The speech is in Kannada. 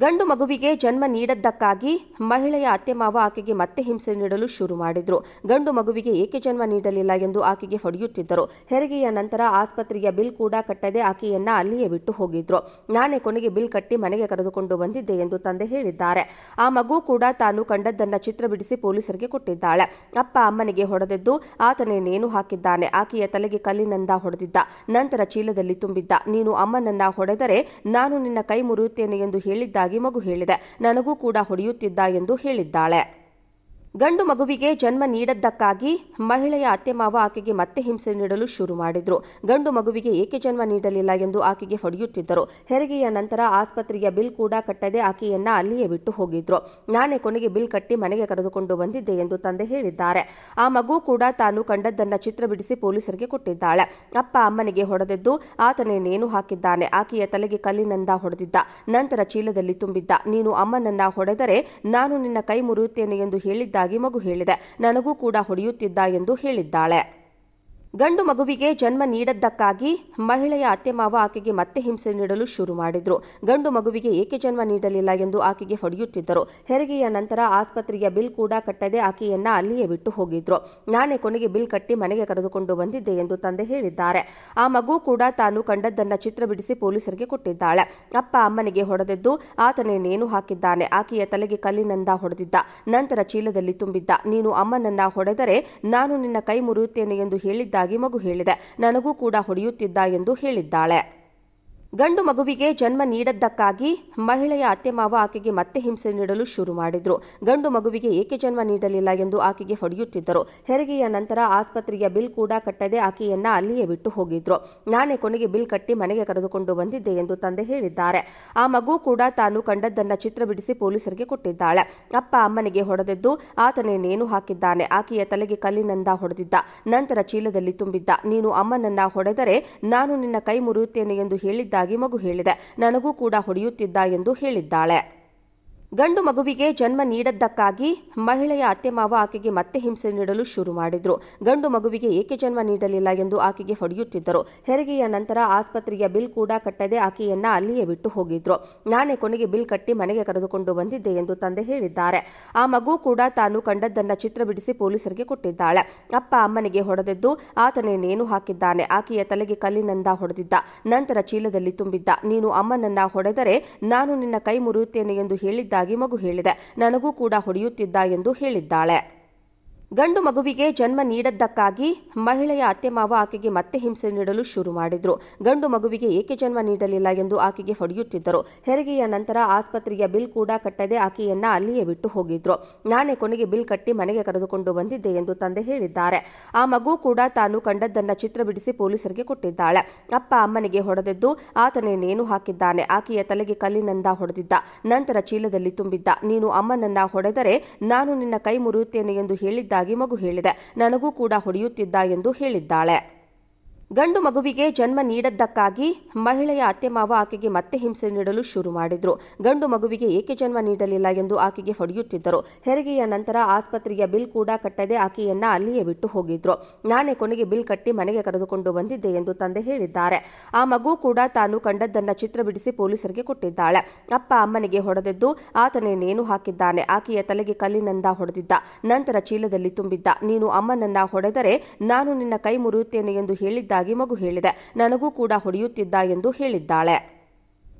ಗಂಡು ಮಗುವಿಗೆ ಜನ್ಮ ನೀಡದ್ದಕ್ಕಾಗಿ ಮಹಿಳೆಯ ಅತ್ತೆಮಾವ ಆಕೆಗೆ ಮತ್ತೆ ಹಿಂಸೆ ನೀಡಲು ಶುರು ಮಾಡಿದ್ರು. ಗಂಡು ಮಗುವಿಗೆ ಏಕೆ ಜನ್ಮ ನೀಡಲಿಲ್ಲ ಎಂದು ಆಕೆಗೆ ಹೊಡೆಯುತ್ತಿದ್ದರು. ಹೆರಿಗೆಯ ನಂತರ ಆಸ್ಪತ್ರೆಯ ಬಿಲ್ ಕೂಡ ಕಟ್ಟದೆ ಆಕೆಯನ್ನ ಅಲ್ಲಿಯೇ ಬಿಟ್ಟು ಹೋಗಿದ್ರು. ನಾನೇ ಕೊನೆಗೆ ಬಿಲ್ ಕಟ್ಟಿ ಮನೆಗೆ ಕರೆದುಕೊಂಡು ಬಂದಿದ್ದೆ ಎಂದು ತಂದೆ ಹೇಳಿದ್ದಾರೆ. ಆ ಮಗು ಕೂಡ ತಾನು ಕಂಡದ್ದನ್ನ ಚಿತ್ರ ಬಿಡಿಸಿ ಪೊಲೀಸರಿಗೆ ಕೊಟ್ಟಿದ್ದಾಳೆ. ಅಪ್ಪ ಅಮ್ಮನಿಗೆ ಹೊಡೆದದ್ದು ಆತನೇ ನೇಣು ಹಾಕಿದ್ದಾನೆ. ಆಕೆಯ ತಲೆಗೆ ಕಲ್ಲಿನಿಂದ ಹೊಡೆದಿದ್ದ, ನಂತರ ಚೀಲದಲ್ಲಿ ತುಂಬಿದ್ದ. ನೀನು ಅಮ್ಮನನ್ನ ಹೊಡೆದರೆ ನಾನು ನಿನ್ನ ಕೈ ಮುರಿಯುತ್ತೇನೆ ಎಂದು ಹೇಳಿದ್ದ ಮಗು ಹೇಳಿದೆ. ನನಗೂ ಕೂಡ ಹೊಡೆಯುತ್ತಿದ್ದ ಎಂದು ಹೇಳಿದ್ದಾಳೆ. ಗಂಡು ಮಗುವಿಗೆ ಜನ್ಮ ನೀಡದ್ದಕ್ಕಾಗಿ ಮಹಿಳೆಯ ಅತ್ತೆಮಾವ ಆಕೆಗೆ ಮತ್ತೆ ಹಿಂಸೆ ನೀಡಲು ಶುರು ಮಾಡಿದ್ರು. ಗಂಡು ಮಗುವಿಗೆ ಏಕೆ ಜನ್ಮ ನೀಡಲಿಲ್ಲ ಎಂದು ಆಕೆಗೆ ಹೊಡೆಯುತ್ತಿದ್ದರು. ಹೆರಿಗೆಯ ನಂತರ ಆಸ್ಪತ್ರೆಯ ಬಿಲ್ ಕೂಡ ಕಟ್ಟದೆ ಆಕೆಯನ್ನ ಅಲ್ಲಿಯೇ ಬಿಟ್ಟು ಹೋಗಿದ್ರು. ನಾನೇ ಕೊನೆಗೆ ಬಿಲ್ ಕಟ್ಟಿ ಮನೆಗೆ ಕರೆದುಕೊಂಡು ಬಂದಿದ್ದೆ ಎಂದು ತಂದೆ ಹೇಳಿದ್ದಾರೆ. ಆ ಮಗು ಕೂಡ ತಾನು ಕಂಡದ್ದನ್ನ ಚಿತ್ರ ಬಿಡಿಸಿ ಪೊಲೀಸರಿಗೆ ಕೊಟ್ಟಿದ್ದಾಳೆ. ಅಪ್ಪ ಅಮ್ಮನಿಗೆ ಹೊಡೆದದ್ದು ಆತನೇ ನೇಣು ಹಾಕಿದ್ದಾನೆ. ಆಕೆಯ ತಲೆಗೆ ಕಲ್ಲಿನಿಂದ ಹೊಡೆದಿದ್ದ, ನಂತರ ಚೀಲದಲ್ಲಿ ತುಂಬಿದ್ದ. ನೀನು ಅಮ್ಮನನ್ನ ಹೊಡೆದರೆ ನಾನು ನಿನ್ನ ಕೈ ಮುರಿಯುತ್ತೇನೆ ಎಂದು ಹೇಳಿದ್ದ ಮಗು ಹೇಳಿದೆ. ನನಗೂ ಕೂಡ ಹೊಡೆಯುತ್ತಿದ್ದ ಎಂದು ಹೇಳಿದ್ದಾಳೆ. ಗಂಡು ಮಗುವಿಗೆ ಜನ್ಮ ನೀಡದ್ದಕ್ಕಾಗಿ ಮಹಿಳೆಯ ಅತ್ತೆಮಾವ ಆಕೆಗೆ ಮತ್ತೆ ಹಿಂಸೆ ನೀಡಲು ಶುರು ಮಾಡಿದ್ರು. ಗಂಡು ಮಗುವಿಗೆ ಏಕೆ ಜನ್ಮ ನೀಡಲಿಲ್ಲ ಎಂದು ಆಕೆಗೆ ಹೊಡೆಯುತ್ತಿದ್ದರು. ಹೆರಿಗೆಯ ನಂತರ ಆಸ್ಪತ್ರೆಯ ಬಿಲ್ ಕೂಡ ಕಟ್ಟದೆ ಆಕೆಯನ್ನ ಅಲ್ಲಿಯೇ ಬಿಟ್ಟು ಹೋಗಿದ್ರು. ನಾನೇ ಕೊನೆಗೆ ಬಿಲ್ ಕಟ್ಟಿ ಮನೆಗೆ ಕರೆದುಕೊಂಡು ಬಂದಿದ್ದೆ ಎಂದು ತಂದೆ ಹೇಳಿದ್ದಾರೆ. ಆ ಮಗು ಕೂಡ ತಾನು ಕಂಡದ್ದನ್ನ ಚಿತ್ರ ಬಿಡಿಸಿ ಪೊಲೀಸರಿಗೆ ಕೊಟ್ಟಿದ್ದಾಳೆ. ಅಪ್ಪ ಅಮ್ಮನಿಗೆ ಹೊಡೆದದ್ದು ಆತನೇ ನೇಣು ಹಾಕಿದ್ದಾನೆ. ಆಕೆಯ ತಲೆಗೆ ಕಲ್ಲಿನಿಂದ ಹೊಡೆದಿದ್ದ, ನಂತರ ಚೀಲದಲ್ಲಿ ತುಂಬಿದ್ದ. ನೀನು ಅಮ್ಮನನ್ನ ಹೊಡೆದರೆ ನಾನು ನಿನ್ನ ಕೈ ಮುರಿಯುತ್ತೇನೆ ಎಂದು ಹೇಳಿದ್ದ ಮಗು ಹೇಳಿದೆ. ನನಗೂ ಕೂಡ ಹೊಡೆಯುತ್ತಿದ್ದ ಎಂದು ಹೇಳಿದ್ದಾಳೆ. ಗಂಡು ಮಗುವಿಗೆ ಜನ್ಮ ನೀಡದ್ದಕ್ಕಾಗಿ ಮಹಿಳೆಯ ಅತ್ತೆಮಾವ ಆಕೆಗೆ ಮತ್ತೆ ಹಿಂಸೆ ನೀಡಲು ಶುರು ಮಾಡಿದ್ರು. ಗಂಡು ಮಗುವಿಗೆ ಏಕೆ ಜನ್ಮ ನೀಡಲಿಲ್ಲ ಎಂದು ಆಕೆಗೆ ಹೊಡೆಯುತ್ತಿದ್ದರು. ಹೆರಿಗೆಯ ನಂತರ ಆಸ್ಪತ್ರೆಯ ಬಿಲ್ ಕೂಡ ಕಟ್ಟದೆ ಆಕೆಯನ್ನ ಅಲ್ಲಿಯೇ ಬಿಟ್ಟು ಹೋಗಿದ್ರು. ನಾನೇ ಕೊನೆಗೆ ಬಿಲ್ ಕಟ್ಟಿ ಮನೆಗೆ ಕರೆದುಕೊಂಡು ಬಂದಿದ್ದೆ ಎಂದು ತಂದೆ ಹೇಳಿದ್ದಾರೆ. ಆ ಮಗು ಕೂಡ ತಾನು ಕಂಡದ್ದನ್ನ ಚಿತ್ರ ಬಿಡಿಸಿ ಪೊಲೀಸರಿಗೆ ಕೊಟ್ಟಿದ್ದಾಳೆ. ಅಪ್ಪ ಅಮ್ಮನಿಗೆ ಹೊಡೆದದ್ದು ಆತನೇ ನೇಣು ಹಾಕಿದ್ದಾನೆ. ಆಕೆಯ ತಲೆಗೆ ಕಲ್ಲಿನಿಂದ ಹೊಡೆದಿದ್ದ, ನಂತರ ಚೀಲದಲ್ಲಿ ತುಂಬಿದ್ದ. ನೀನು ಅಮ್ಮನನ್ನ ಹೊಡೆದರೆ ನಾನು ನಿನ್ನ ಕೈ ಮುರಿಯುತ್ತೇನೆ ಎಂದು ಹೇಳಿದ್ದ ಮಗು ಹೇಳಿದೆ. ನನಗೂ ಕೂಡ ಹೊಡೆಯುತ್ತಿದ್ದ ಎಂದು ಹೇಳಿದ್ದಾಳೆ. ಗಂಡು ಮಗುವಿಗೆ ಜನ್ಮ ನೀಡದ್ದಕ್ಕಾಗಿ ಮಹಿಳೆಯ ಅತ್ತೆಮಾವ ಆಕೆಗೆ ಮತ್ತೆ ಹಿಂಸೆ ನೀಡಲು ಶುರು ಮಾಡಿದ್ರು. ಗಂಡು ಮಗುವಿಗೆ ಏಕೆ ಜನ್ಮ ನೀಡಲಿಲ್ಲ ಎಂದು ಆಕೆಗೆ ಹೊಡೆಯುತ್ತಿದ್ದರು. ಹೆರಿಗೆಯ ನಂತರ ಆಸ್ಪತ್ರೆಯ ಬಿಲ್ ಕೂಡ ಕಟ್ಟದೆ ಆಕೆಯನ್ನ ಅಲ್ಲಿಯೇ ಬಿಟ್ಟು ಹೋಗಿದ್ರು. ನಾನೇ ಕೊನೆಗೆ ಬಿಲ್ ಕಟ್ಟಿ ಮನೆಗೆ ಕರೆದುಕೊಂಡು ಬಂದಿದ್ದೆ ಎಂದು ತಂದೆ ಹೇಳಿದ್ದಾರೆ. ಆ ಮಗು ಕೂಡ ತಾನು ಕಂಡದ್ದನ್ನ ಚಿತ್ರ ಬಿಡಿಸಿ ಪೊಲೀಸರಿಗೆ ಕೊಟ್ಟಿದ್ದಾಳೆ. ಅಪ್ಪ ಅಮ್ಮನಿಗೆ ಹೊಡೆದದ್ದು ಆತನೇ ನೇಣು ಹಾಕಿದ್ದಾನೆ. ಆಕೆಯ ತಲೆಗೆ ಕಲ್ಲಿನಿಂದ ಹೊಡೆದಿದ್ದ, ನಂತರ ಚೀಲದಲ್ಲಿ ತುಂಬಿದ್ದ. ನೀನು ಅಮ್ಮನನ್ನ ಹೊಡೆದರೆ ನಾನು ನಿನ್ನ ಕೈ ಮುರಿಯುತ್ತೇನೆ ಎಂದು ಹೇಳಿದ್ದ ಮಗು ಹೇಳಿದೆ. ನನಗೂ ಕೂಡ ಹೊಡೆಯುತ್ತಿದ್ದ ಎಂದು ಹೇಳಿದ್ದಾಳೆ. ಗಂಡು ಮಗುವಿಗೆ ಜನ್ಮ ನೀಡದ್ದಕ್ಕಾಗಿ ಮಹಿಳೆಯ ಅತ್ತೆಮಾವ ಆಕೆಗೆ ಮತ್ತೆ ಹಿಂಸೆ ನೀಡಲು ಶುರು ಮಾಡಿದ್ರು. ಗಂಡು ಮಗುವಿಗೆ ಏಕೆ ಜನ್ಮ ನೀಡಲಿಲ್ಲ ಎಂದು ಆಕೆಗೆ ಹೊಡೆಯುತ್ತಿದ್ದರು. ಹೆರಿಗೆಯ ನಂತರ ಆಸ್ಪತ್ರೆಯ ಬಿಲ್ ಕೂಡ ಕಟ್ಟದೆ ಆಕೆಯನ್ನ ಅಲ್ಲಿಯೇ ಬಿಟ್ಟು ಹೋಗಿದ್ರು. ನಾನೇ ಕೊನೆಗೆ ಬಿಲ್ ಕಟ್ಟಿ ಮನೆಗೆ ಕರೆದುಕೊಂಡು ಬಂದಿದ್ದೆ ಎಂದು ತಂದೆ ಹೇಳಿದ್ದಾರೆ. ಆ ಮಗು ಕೂಡ ತಾನು ಕಂಡದ್ದನ್ನ ಚಿತ್ರ ಬಿಡಿಸಿ ಪೊಲೀಸರಿಗೆ ಕೊಟ್ಟಿದ್ದಾಳೆ. ಅಪ್ಪ ಅಮ್ಮನಿಗೆ ಹೊಡೆದದ್ದು ಆತನೇ ನೇಣು ಹಾಕಿದ್ದಾನೆ. ಆಕೆಯ ತಲೆಗೆ ಕಲ್ಲಿನಿಂದ ಹೊಡೆದಿದ್ದ, ನಂತರ ಚೀಲದಲ್ಲಿ ತುಂಬಿದ್ದ. ನೀನು ಅಮ್ಮನನ್ನ ಹೊಡೆದರೆ ನಾನು ನಿನ್ನ ಕೈ ಮುರಿಯುತ್ತೇನೆ ಎಂದು ಹೇಳಿದ್ದ ಮಗು ಹೇಳಿದೆ. ನನಗೂ ಕೂಡ ಹೊಡೆಯುತ್ತಿದ್ದ ಎಂದು ಹೇಳಿದ್ದಾಳೆ. ಗಂಡು ಮಗುವಿಗೆ ಜನ್ಮ ನೀಡದ್ದಕ್ಕಾಗಿ ಮಹಿಳೆಯ ಅತ್ತೆಮಾವ ಆಕೆಗೆ ಮತ್ತೆ ಹಿಂಸೆ ನೀಡಲು ಶುರು ಮಾಡಿದ್ರು. ಗಂಡು ಮಗುವಿಗೆ ಏಕೆ ಜನ್ಮ ನೀಡಲಿಲ್ಲ ಎಂದು ಆಕೆಗೆ ಹೊಡೆಯುತ್ತಿದ್ದರು. ಹೆರಿಗೆಯ ನಂತರ ಆಸ್ಪತ್ರೆಯ ಬಿಲ್ ಕೂಡ ಕಟ್ಟದೆ ಆಕೆಯನ್ನ ಅಲ್ಲಿಯೇ ಬಿಟ್ಟು ಹೋಗಿದ್ರು. ನಾನೇ ಕೊನೆಗೆ ಬಿಲ್ ಕಟ್ಟಿ ಮನೆಗೆ ಕರೆದುಕೊಂಡು ಬಂದಿದ್ದೆ ಎಂದು ತಂದೆ ಹೇಳಿದ್ದಾರೆ. ಆ ಮಗು ಕೂಡ ತಾನು ಕಂಡದ್ದನ್ನ ಚಿತ್ರ ಬಿಡಿಸಿ ಪೊಲೀಸರಿಗೆ ಕೊಟ್ಟಿದ್ದಾಳೆ. ಅಪ್ಪ ಅಮ್ಮನಿಗೆ ಹೊಡೆದದ್ದು ಆತನೇ ನೇಣು ಹಾಕಿದ್ದಾನೆ. ಆಕೆಯ ತಲೆಗೆ ಕಲ್ಲಿನಿಂದ ಹೊಡೆದಿದ್ದ, ನಂತರ ಚೀಲದಲ್ಲಿ ತುಂಬಿದ್ದ. ನೀನು ಅಮ್ಮನನ್ನ ಹೊಡೆದರೆ ನಾನು ನಿನ್ನ ಕೈ ಮುರಿಯುತ್ತೇನೆ ಎಂದು ಹೇಳಿದ್ದ ಮಗು ಹೇಳಿದೆ. ನನಗೂ ಕೂಡ ಹೊಡೆಯುತ್ತಿದ್ದ ಎಂದು ಹೇಳಿದ್ದಾಳೆ. ಗಂಡು ಮಗುವಿಗೆ ಜನ್ಮ ನೀಡದ್ದಕ್ಕಾಗಿ ಮಹಿಳೆಯ ಅತ್ತೆಮಾವ ಆಕೆಗೆ ಮತ್ತೆ ಹಿಂಸೆ ನೀಡಲು ಶುರು ಮಾಡಿದ್ರು. ಗಂಡು ಮಗುವಿಗೆ ಏಕೆ ಜನ್ಮ ನೀಡಲಿಲ್ಲ ಎಂದು ಆಕೆಗೆ ಹೊಡೆಯುತ್ತಿದ್ದರು. ಹೆರಿಗೆಯ ನಂತರ ಆಸ್ಪತ್ರೆಯ ಬಿಲ್ ಕೂಡ ಕಟ್ಟದೆ ಆಕೆಯನ್ನ ಅಲ್ಲಿಯೇ ಬಿಟ್ಟು ಹೋಗಿದ್ರು. ನಾನೇ ಕೊನೆಗೆ ಬಿಲ್ ಕಟ್ಟಿ ಮನೆಗೆ ಕರೆದುಕೊಂಡು ಬಂದಿದ್ದೆ ಎಂದು ತಂದೆ ಹೇಳಿದ್ದಾರೆ. ಆ ಮಗು ಕೂಡ ತಾನು ಕಂಡದ್ದನ್ನ ಚಿತ್ರ ಬಿಡಿಸಿ ಪೊಲೀಸರಿಗೆ ಕೊಟ್ಟಿದ್ದಾಳೆ. ಅಪ್ಪ ಅಮ್ಮನಿಗೆ ಹೊಡೆದದ್ದು ಆತನೇ ನೇಣು ಹಾಕಿದ್ದಾನೆ. ಆಕೆಯ ತಲೆಗೆ ಕಲ್ಲಿನಿಂದ ಹೊಡೆದಿದ್ದ, ನಂತರ ಚೀಲದಲ್ಲಿ ತುಂಬಿದ್ದ. ನೀನು ಅಮ್ಮನನ್ನ ಹೊಡೆದರೆ ನಾನು ನಿನ್ನ ಕೈ ಮುರಿಯುತ್ತೇನೆ ಎಂದು ಹೇಳಿದ್ದ ಮಗು ಹೇಳಿದೆ. ನನಗೂ ಕೂಡ ಹೊಡೆಯುತ್ತಿದ್ದ ಎಂದು ಹೇಳಿದ್ದಾಳೆ.